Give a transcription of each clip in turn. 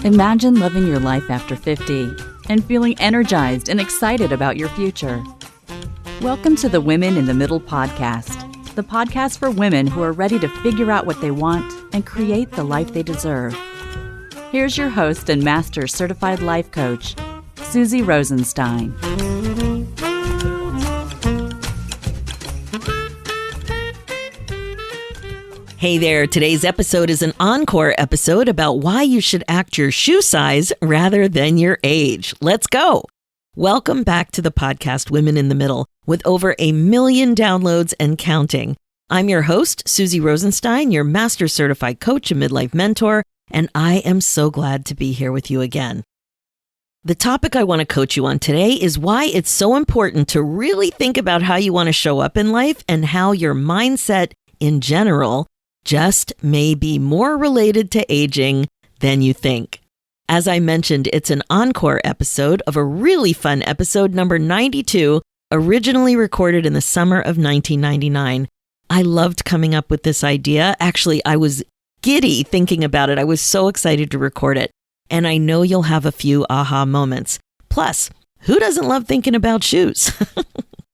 Imagine living your life after 50 and feeling energized and excited about your future. Welcome to the Women in the Middle podcast, the podcast for women who are ready to figure out what they want and create the life they deserve. Here's your host and Master Certified Life Coach, Susie Rosenstein. Hey there, today's episode is an encore episode about why you should act your shoe size rather than your age. Let's go. Welcome back to the podcast Women in the Middle with over 1 million downloads and counting. I'm your host, Susie Rosenstein, your Master Certified Coach and Midlife Mentor, and I am so glad to be here with you again. The topic I want to coach you on today is why it's so important to really think about how you want to show up in life and how your mindset in general just may be more related to aging than you think. As I mentioned, it's an encore episode of a really fun episode, number 92, originally recorded in the summer of 1999. I loved coming up with this idea. Actually, I was giddy thinking about it. I was so excited to record it. And I know you'll have a few aha moments. Plus, who doesn't love thinking about shoes?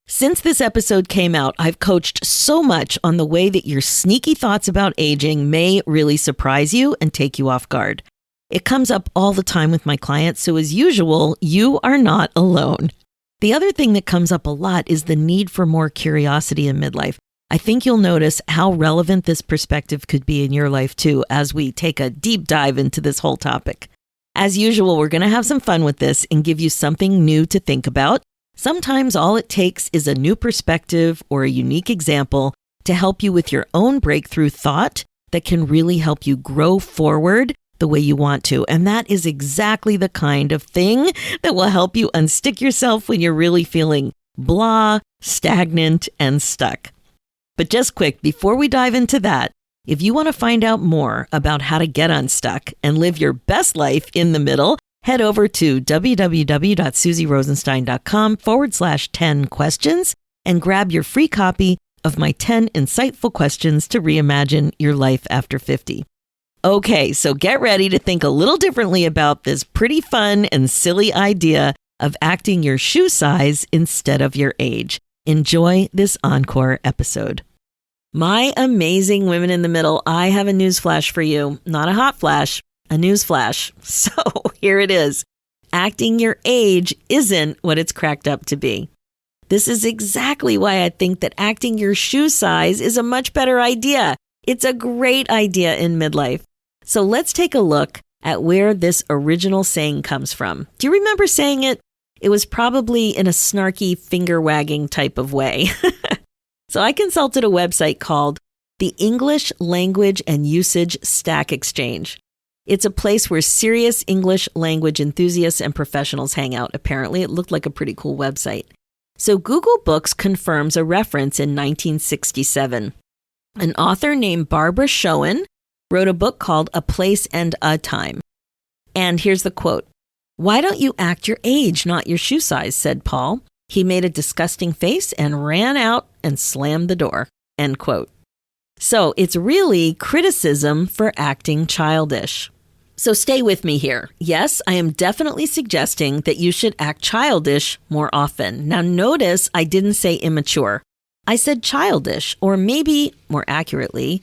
Since this episode came out, I've coached so much on the way that your sneaky thoughts about aging may really surprise you and take you off guard. It comes up all the time with my clients, so as usual, you are not alone. The other thing that comes up a lot is the need for more curiosity in midlife. I think you'll notice how relevant this perspective could be in your life too, as we take a deep dive into this whole topic. As usual, we're going to have some fun with this and give you something new to think about. Sometimes all it takes is a new perspective or a unique example to help you with your own breakthrough thought that can really help you grow forward the way you want to. And that is exactly the kind of thing that will help you unstick yourself when you're really feeling blah, stagnant, and stuck. But just quick, before we dive into that, if you want to find out more about how to get unstuck and live your best life in the middle, head over to www.susierosenstein.com/10 questions and grab your free copy of my 10 insightful questions to reimagine your life after 50. Okay, so get ready to think a little differently about this pretty fun and silly idea of acting your shoe size instead of your age. Enjoy this encore episode. My amazing women in the middle, I have a news flash for you. Not a hot flash, a news flash. So here it is. Acting your age isn't what it's cracked up to be. This is exactly why I think that acting your shoe size is a much better idea. It's a great idea in midlife. So let's take a look at where this original saying comes from. Do you remember saying it? It was probably in a snarky finger-wagging type of way. So I consulted a website called the English Language and Usage Stack Exchange. It's a place where serious English language enthusiasts and professionals hang out. Apparently, it looked like a pretty cool website. So Google Books confirms a reference in 1967. An author named Barbara Schoen wrote a book called A Place and a Time. And here's the quote. "Why don't you act your age, not your shoe size?" said Paul. He made a disgusting face and ran out and slammed the door. End quote. So it's really criticism for acting childish. So stay with me here. Yes, I am definitely suggesting that you should act childish more often. Now notice I didn't say immature. I said childish, or maybe more accurately,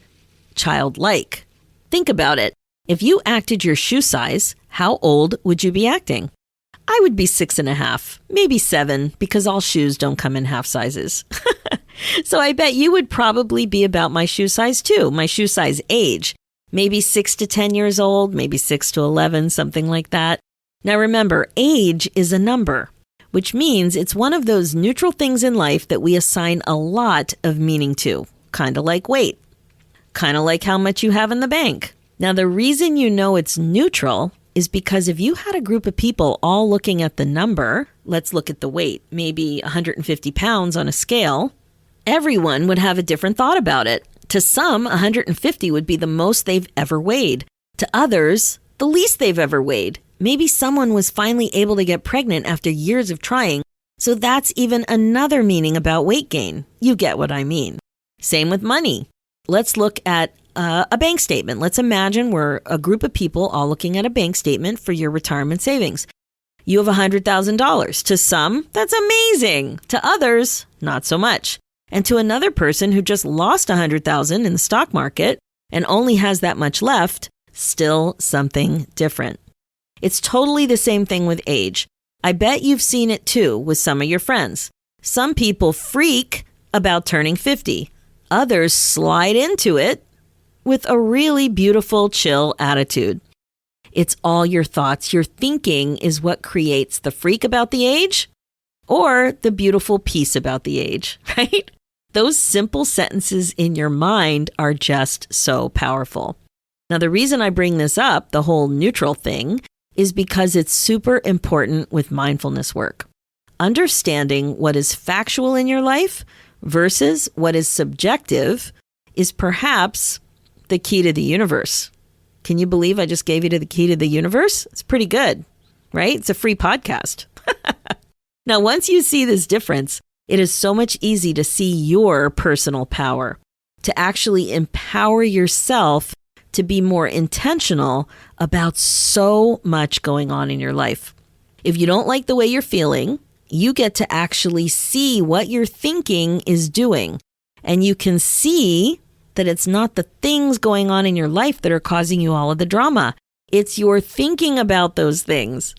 childlike. Think about it. If you acted your shoe size, how old would you be acting? I would be 6.5, maybe 7, because all shoes don't come in half sizes. So I bet you would probably be about my shoe size too, my shoe size age. Maybe 6 to 10 years old, maybe 6 to 11, something like that. Now remember, age is a number, which means it's one of those neutral things in life that we assign a lot of meaning to, kind of like weight, kind of like how much you have in the bank. Now the reason you know it's neutral is because if you had a group of people all looking at the number, let's look at the weight, maybe 150 pounds on a scale, everyone would have a different thought about it. To some, 150 would be the most they've ever weighed. To others, the least they've ever weighed. Maybe someone was finally able to get pregnant after years of trying, so that's even another meaning about weight gain. You get what I mean. Same with money. Let's look at a bank statement. Let's imagine we're a group of people all looking at a bank statement for your retirement savings. You have $100,000. To some, that's amazing. To others, not so much. And to another person who just lost $100,000 in the stock market and only has that much left, still something different. It's totally the same thing with age. I bet you've seen it too with some of your friends. Some people freak about turning 50. Others slide into it with a really beautiful, chill attitude. It's all your thoughts. Your thinking is what creates the freak about the age or the beautiful peace about the age, right? Those simple sentences in your mind are just so powerful. Now, the reason I bring this up, the whole neutral thing, is because it's super important with mindfulness work. Understanding what is factual in your life versus what is subjective is perhaps the key to the universe. Can you believe I just gave you the key to the universe? It's pretty good, right? It's a free podcast. Now, once you see this difference, it is so much easy to see your personal power, to actually empower yourself to be more intentional about so much going on in your life. If you don't like the way you're feeling, you get to actually see what you're thinking is doing. And you can see that it's not the things going on in your life that are causing you all of the drama. It's your thinking about those things.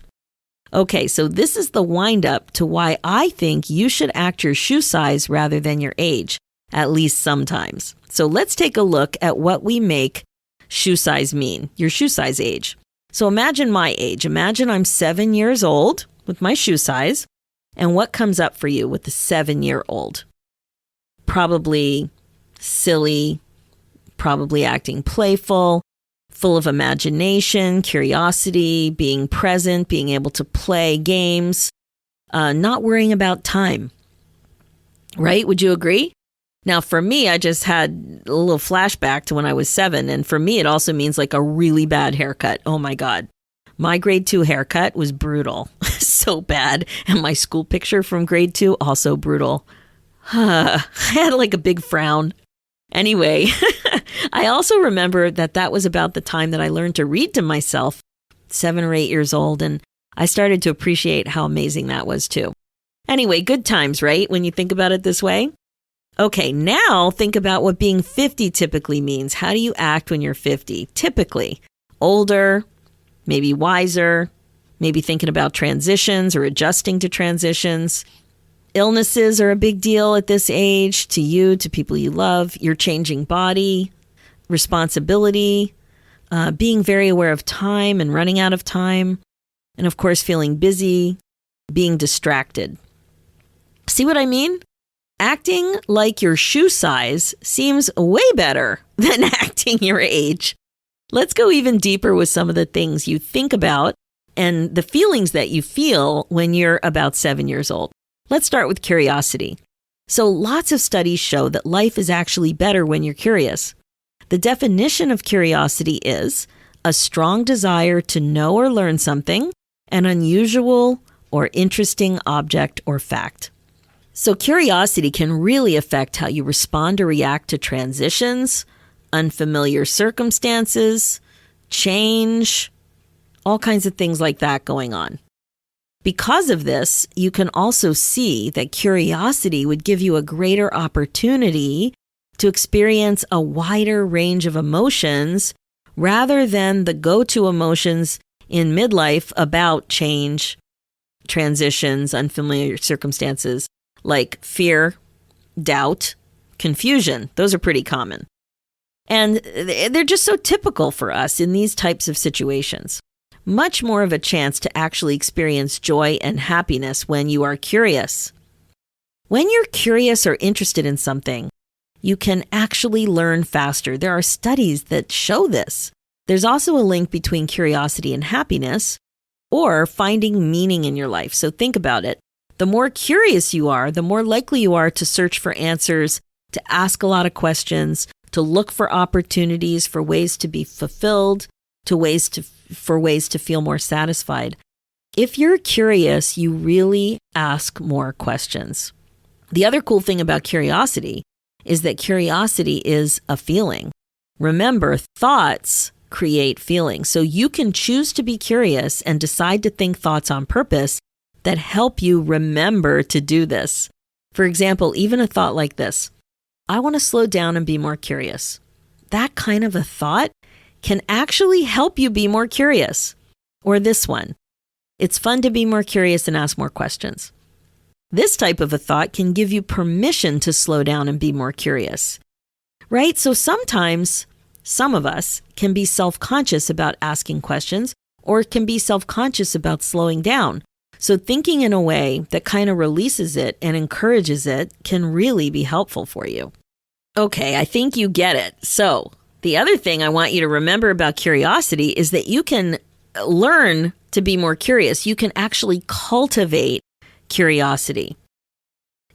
Okay, so this is the wind up to why I think you should act your shoe size rather than your age, at least sometimes. So let's take a look at what we make shoe size mean, your shoe size age. So imagine my age. Imagine I'm 7 years old with my shoe size. And what comes up for you with the 7-year-old? Probably silly, probably acting playful, full of imagination, curiosity, being present, being able to play games, not worrying about time. Right? Would you agree? Now, for me, I just had a little flashback to when I was 7. And for me, it also means like a really bad haircut. Oh my God. My grade 2 haircut was brutal. So bad. And my school picture from grade 2, also brutal. I had like a big frown. Anyway, I also remember that was about the time that I learned to read to myself, 7 or 8 years old. And I started to appreciate how amazing that was too. Anyway, good times, right? When you think about it this way. Okay, now think about what being 50 typically means. How do you act when you're 50? Typically, older, maybe wiser, maybe thinking about transitions or adjusting to transitions. Illnesses are a big deal at this age to you, to people you love. Your changing body, responsibility, being very aware of time and running out of time. And of course, feeling busy, being distracted. See what I mean? Acting like your shoe size seems way better than acting your age. Let's go even deeper with some of the things you think about and the feelings that you feel when you're about 7 years old. Let's start with curiosity. So lots of studies show that life is actually better when you're curious. The definition of curiosity is a strong desire to know or learn something, an unusual or interesting object or fact. So curiosity can really affect how you respond or react to transitions, unfamiliar circumstances, change, all kinds of things like that going on. Because of this, you can also see that curiosity would give you a greater opportunity to experience a wider range of emotions rather than the go-to emotions in midlife about change, transitions, unfamiliar circumstances, like fear, doubt, confusion. Those are pretty common. And they're just so typical for us in these types of situations. Much more of a chance to actually experience joy and happiness when you are curious. When you're curious or interested in something, you can actually learn faster. There are studies that show this. There's also a link between curiosity and happiness or finding meaning in your life. So think about it. The more curious you are, the more likely you are to search for answers, to ask a lot of questions, to look for opportunities for ways to be fulfilled, for ways to feel more satisfied. If you're curious, you really ask more questions. The other cool thing about curiosity is that curiosity is a feeling. Remember, thoughts create feelings. So you can choose to be curious and decide to think thoughts on purpose that help you remember to do this. For example, even a thought like this: I want to slow down and be more curious. That kind of a thought can actually help you be more curious. Or this one: it's fun to be more curious and ask more questions. This type of a thought can give you permission to slow down and be more curious, right? So sometimes some of us can be self-conscious about asking questions or can be self-conscious about slowing down. So thinking in a way that kind of releases it and encourages it can really be helpful for you. Okay, I think you get it. So the other thing I want you to remember about curiosity is that you can learn to be more curious. You can actually cultivate curiosity.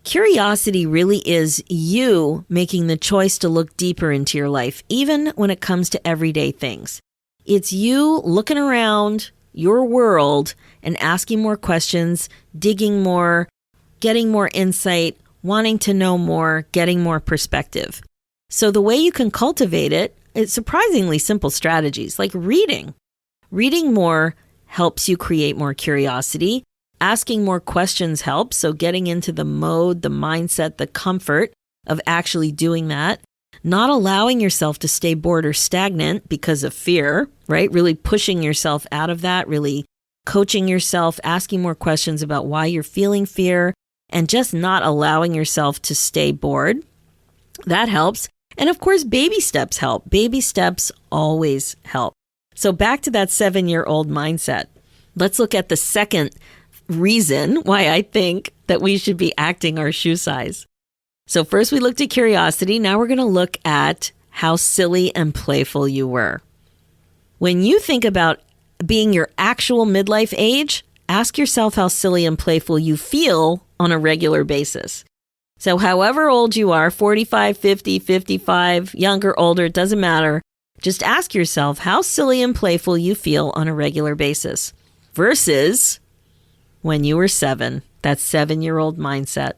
Curiosity really is you making the choice to look deeper into your life, even when it comes to everyday things. It's you looking around your world and asking more questions, digging more, getting more insight, wanting to know more, getting more perspective. So the way you can cultivate it is surprisingly simple strategies like reading. Reading more helps you create more curiosity. Asking more questions helps. So getting into the mode, the mindset, the comfort of actually doing that. Not allowing yourself to stay bored or stagnant because of fear, right? Really pushing yourself out of that, really coaching yourself, asking more questions about why you're feeling fear, and just not allowing yourself to stay bored. That helps. And of course, baby steps help. Baby steps always help. So back to that 7-year-old mindset. Let's look at the second reason why I think that we should be acting our shoe size. So first we looked at curiosity. Now we're going to look at how silly and playful you were. When you think about being your actual midlife age, ask yourself how silly and playful you feel on a regular basis. So however old you are, 45, 50, 55, younger, older, it doesn't matter. Just ask yourself how silly and playful you feel on a regular basis versus when you were 7, that 7-year-old mindset,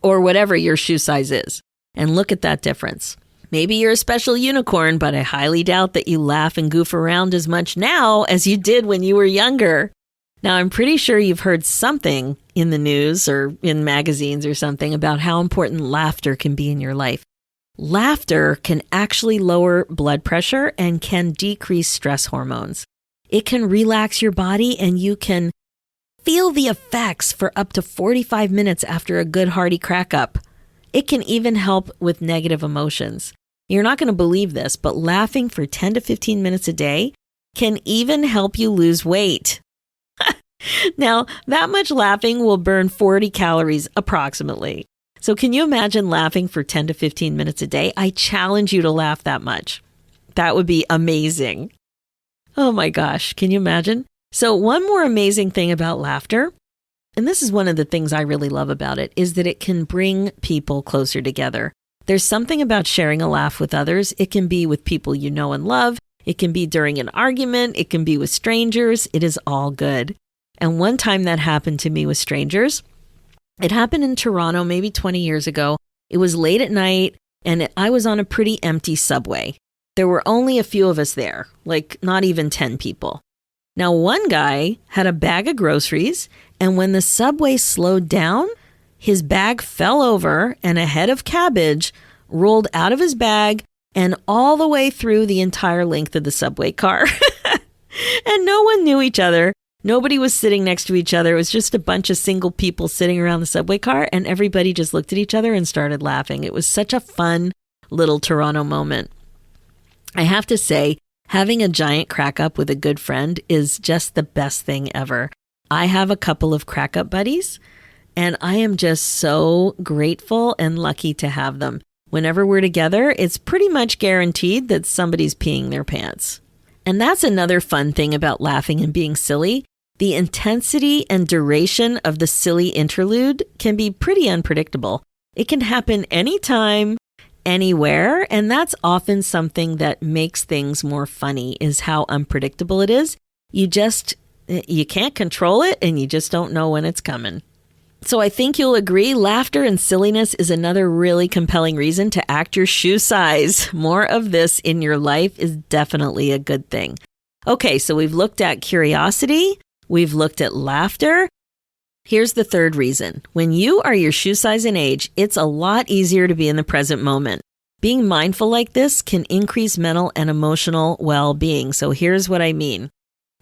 or whatever your shoe size is. And look at that difference. Maybe you're a special unicorn, but I highly doubt that you laugh and goof around as much now as you did when you were younger. Now, I'm pretty sure you've heard something in the news or in magazines or something about how important laughter can be in your life. Laughter can actually lower blood pressure and can decrease stress hormones. It can relax your body and you can feel the effects for up to 45 minutes after a good hearty crack up. It can even help with negative emotions. You're not going to believe this, but laughing for 10 to 15 minutes a day can even help you lose weight. Now, that much laughing will burn 40 calories approximately. So can you imagine laughing for 10 to 15 minutes a day? I challenge you to laugh that much. That would be amazing. Oh my gosh, can you imagine? So one more amazing thing about laughter, and this is one of the things I really love about it, is that it can bring people closer together. There's something about sharing a laugh with others. It can be with people you know and love. It can be during an argument. It can be with strangers. It is all good. And one time that happened to me with strangers. It happened in Toronto maybe 20 years ago. It was late at night and I was on a pretty empty subway. There were only a few of us there, like not even 10 people. Now, one guy had a bag of groceries, and when the subway slowed down, his bag fell over and a head of cabbage rolled out of his bag and all the way through the entire length of the subway car. And no one knew each other. Nobody was sitting next to each other. It was just a bunch of single people sitting around the subway car, and everybody just looked at each other and started laughing. It was such a fun little Toronto moment. I have to say, having a giant crack up with a good friend is just the best thing ever. I have a couple of crack up buddies, and I am just so grateful and lucky to have them. Whenever we're together, it's pretty much guaranteed that somebody's peeing their pants. And that's another fun thing about laughing and being silly. The intensity and duration of the silly interlude can be pretty unpredictable. It can happen anytime, anywhere, and that's often something that makes things more funny, is how unpredictable it is. You can't control it, and you just don't know when it's coming. So I think you'll agree, laughter and silliness is another really compelling reason to act your shoe size. More of this in your life is definitely a good thing. Okay, so we've looked at curiosity. We've looked at laughter. Here's the third reason. When you are your shoe size and age, it's a lot easier to be in the present moment. Being mindful like this can increase mental and emotional well-being. So here's what I mean.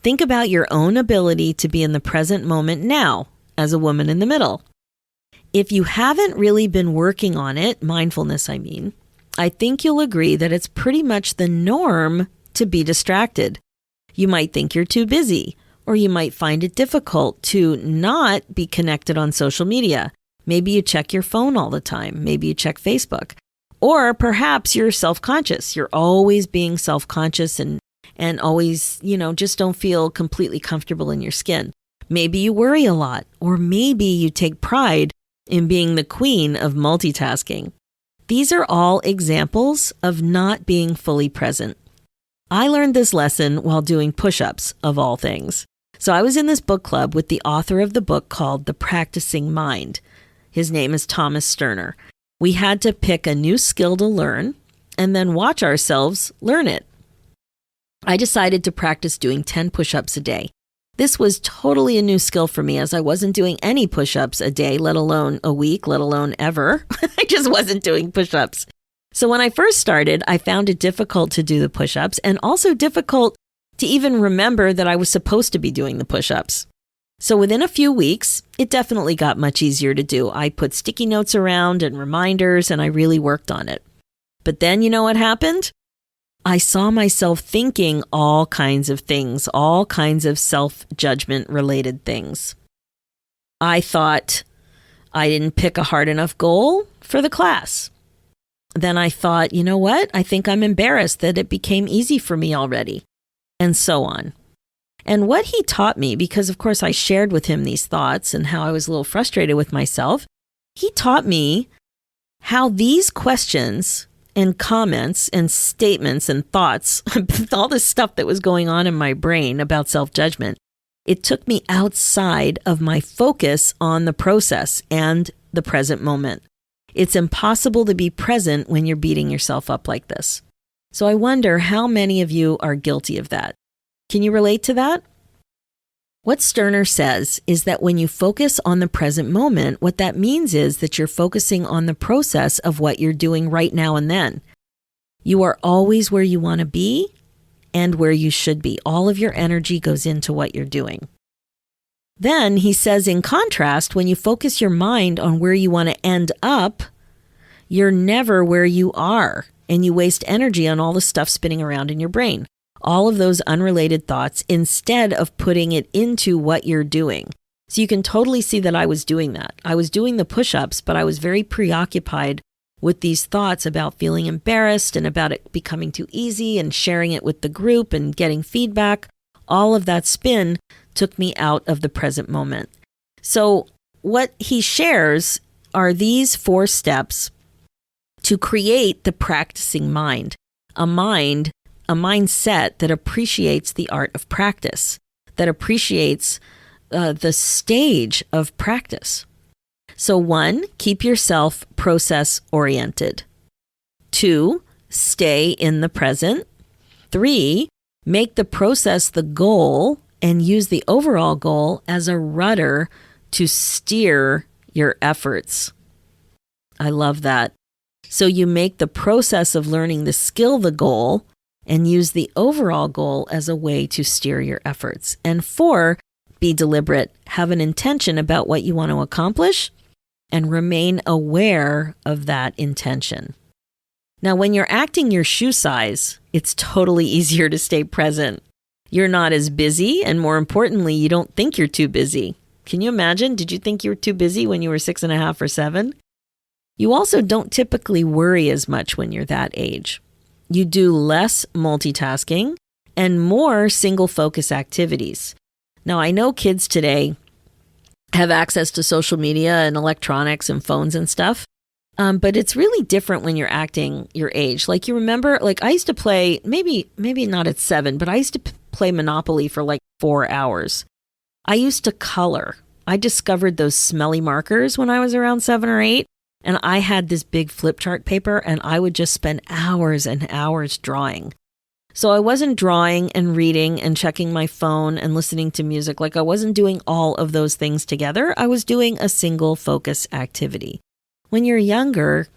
Think about your own ability to be in the present moment now as a woman in the middle. If you haven't really been working on it, mindfulness I mean, I think you'll agree that it's pretty much the norm to be distracted. You might think you're too busy, or you might find it difficult to not be connected on social media. Maybe you check your phone all the time. Maybe you check Facebook. Or perhaps you're self-conscious. You're always being self-conscious and always, just don't feel completely comfortable in your skin. Maybe you worry a lot, or maybe you take pride in being the queen of multitasking. These are all examples of not being fully present. I learned this lesson while doing push-ups, of all things. So I was in this book club with the author of the book called The Practicing Mind. His name is Thomas Sterner. We had to pick a new skill to learn and then watch ourselves learn it. I decided to practice doing 10 push-ups a day. This was totally a new skill for me as I wasn't doing any push-ups a day, let alone a week, let alone ever. I just wasn't doing push-ups. So when I first started, I found it difficult to do the push-ups and also difficult to even remember that I was supposed to be doing the push-ups. So within a few weeks, it definitely got much easier to do. I put sticky notes around and reminders, and I really worked on it. But then you know what happened? I saw myself thinking all kinds of things, all kinds of self-judgment related things. I thought I didn't pick a hard enough goal for the class. Then I thought, you know what? I think I'm embarrassed that it became easy for me already, and so on. And what he taught me, because of course I shared with him these thoughts and how I was a little frustrated with myself, he taught me how these questions and comments and statements and thoughts, all this stuff that was going on in my brain about self-judgment, it took me outside of my focus on the process and the present moment. It's impossible to be present when you're beating yourself up like this. So I wonder how many of you are guilty of that. Can you relate to that? What Sterner says is that when you focus on the present moment, what that means is that you're focusing on the process of what you're doing right now and then. You are always where you want to be and where you should be. All of your energy goes into what you're doing. Then he says, in contrast, when you focus your mind on where you want to end up, you're never where you are, and you waste energy on all the stuff spinning around in your brain. All of those unrelated thoughts instead of putting it into what you're doing. So you can totally see that I was doing that. I was doing the push-ups, but I was very preoccupied with these thoughts about feeling embarrassed and about it becoming too easy and sharing it with the group and getting feedback. All of that spin took me out of the present moment. So what he shares are these 4 steps to create the practicing mind, a mindset that appreciates the art of practice, that appreciates the stage of practice. So 1, keep yourself process-oriented. 2, stay in the present. 3, make the process the goal and use the overall goal as a rudder to steer your efforts. I love that. So you make the process of learning the skill the goal and use the overall goal as a way to steer your efforts. And 4, be deliberate. Have an intention about what you want to accomplish and remain aware of that intention. Now, when you're acting your shoe size, it's totally easier to stay present. You're not as busy, and more importantly, you don't think you're too busy. Can you imagine? Did you think you were too busy when you were 6.5 or 7? You also don't typically worry as much when you're that age. You do less multitasking and more single focus activities. Now, I know kids today have access to social media and electronics and phones and stuff, but it's really different when you're acting your age. Like, you remember, like, I used to play, maybe not at 7, but I used to play Monopoly for like 4 hours. I used to color. I discovered those smelly markers when I was around 7 or 8. And I had this big flip chart paper and I would just spend hours and hours drawing. So I wasn't drawing and reading and checking my phone and listening to music. Like I wasn't doing all of those things together. I was doing a single focus activity. When you're younger,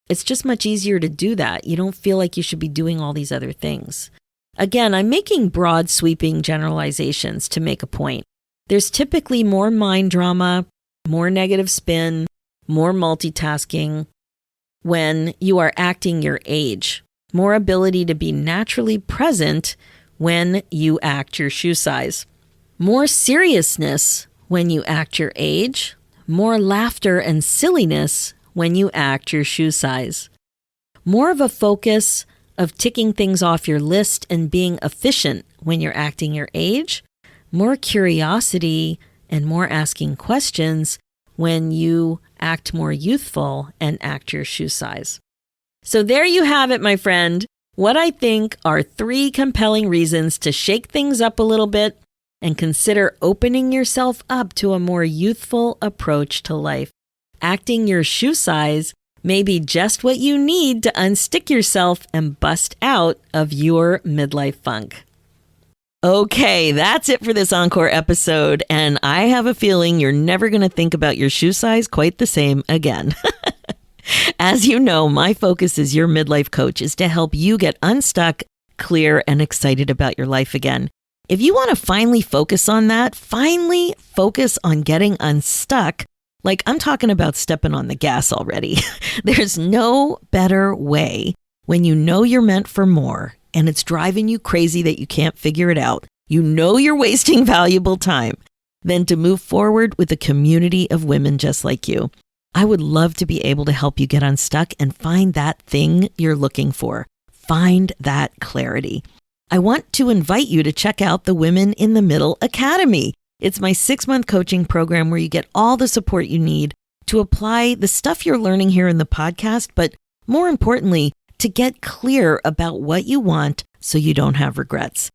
it's just much easier to do that. You don't feel like you should be doing all these other things. Again, I'm making broad sweeping generalizations to make a point. There's typically more mind drama, more negative spin, more multitasking when you are acting your age, more ability to be naturally present when you act your shoe size, more seriousness when you act your age, more laughter and silliness when you act your shoe size, more of a focus of ticking things off your list and being efficient when you're acting your age, more curiosity and more asking questions when you act more youthful and act your shoe size. So there you have it, my friend. What I think are 3 compelling reasons to shake things up a little bit and consider opening yourself up to a more youthful approach to life. Acting your shoe size may be just what you need to unstick yourself and bust out of your midlife funk. Okay, that's it for this Encore episode, and I have a feeling you're never going to think about your shoe size quite the same again. As you know, my focus as your midlife coach is to help you get unstuck, clear, and excited about your life again. If you want to finally focus on that, finally focus on getting unstuck, like I'm talking about stepping on the gas already. There's no better way when you know you're meant for more and it's driving you crazy that you can't figure it out. You know you're wasting valuable time than to move forward with a community of women just like you. I would love to be able to help you get unstuck and find that thing you're looking for. Find that clarity. I want to invite you to check out the Women in the Middle Academy. It's my 6-month coaching program where you get all the support you need to apply the stuff you're learning here in the podcast, but more importantly, to get clear about what you want so you don't have regrets.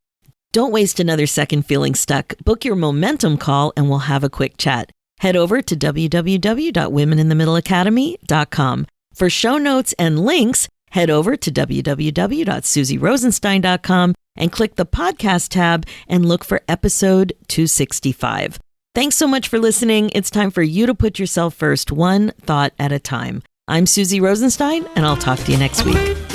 Don't waste another second feeling stuck. Book your momentum call and we'll have a quick chat. Head over to www.womeninthemiddleacademy.com. For show notes and links, head over to www.susierosenstein.com and click the podcast tab and look for episode 265. Thanks so much for listening. It's time for you to put yourself first, one thought at a time. I'm Susie Rosenstein, and I'll talk to you next week.